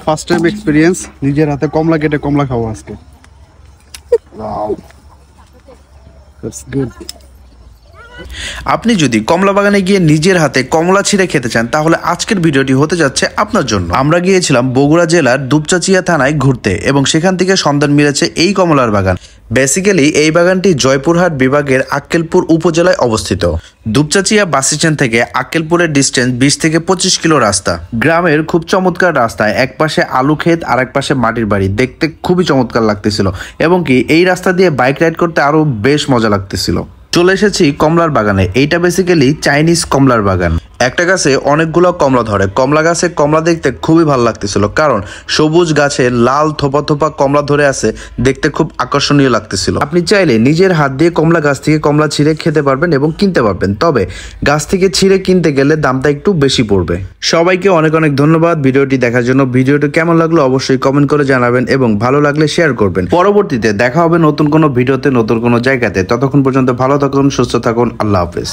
First time experience, নিজের হাতে কমলা কেটে কমলা খাবো আজকে। Wow, that's good. আপনি যদি কমলা বাগানে গিয়ে নিজের হাতে কমলা ছিঁড়ে খেতে চান তাহলে আজকের ভিডিওটি হতে যাচ্ছে আপনার জন্য। আমরা গিয়েছিলাম বগুড়া জেলার দুপচাচিয়া থানায় ঘুরতে এবং সেখান থেকে সন্ধান মিলেছে এই কমলার বাগান। বেসিক্যালি এই বাগানটি জয়পুরহাট বিভাগের আক্কেলপুর উপজেলায় অবস্থিত। দুপচাচিয়া বাস স্ট্যান্ড থেকে আক্কেলপুরের ডিস্টেন্স 20 থেকে 25 কিলো রাস্তা। গ্রামের খুব চমৎকার রাস্তায়, এক পাশে আলু ক্ষেত আর এক পাশে মাটির বাড়ি, দেখতে খুবই চমৎকার লাগতেছিল এবং কি এই রাস্তা দিয়ে বাইক রাইড করতে আরো বেশ মজা লাগতেছিল। চলে এসেছি কমলার বাগানে। এইটা বেসিক্যালি চাইনিজ কমলার বাগান। একটা গাছে অনেকগুলো কমলা ধরে। কমলা গাছে কমলা দেখতে খুবই ভালো লাগতেছিল, কারণ সবুজ গাছে লাল থোপা থোপা কমলা ধরে আছে, দেখতে খুব আকর্ষণীয় লাগতেছিল। আপনি চাইলে নিজের হাত দিয়ে কমলা গাছ থেকে কমলা ছিঁড়ে খেতে পারবেন এবং কিনতে পারবেন, তবে গাছ থেকে ছিঁড়ে কিনতে গেলে দামটা একটু বেশি পড়বে। সবাইকে অনেক অনেক ধন্যবাদ ভিডিওটি দেখার জন্য। ভিডিওটি কেমন লাগলো অবশ্যই কমেন্ট করে জানাবেন এবং ভালো লাগলে শেয়ার করবেন। পরবর্তীতে দেখা হবে নতুন কোনো ভিডিওতে, নতুন কোনো জায়গাতে। ততক্ষণ পর্যন্ত ভালো থাকুন, সুস্থ থাকুন। আল্লাহ হাফেজ।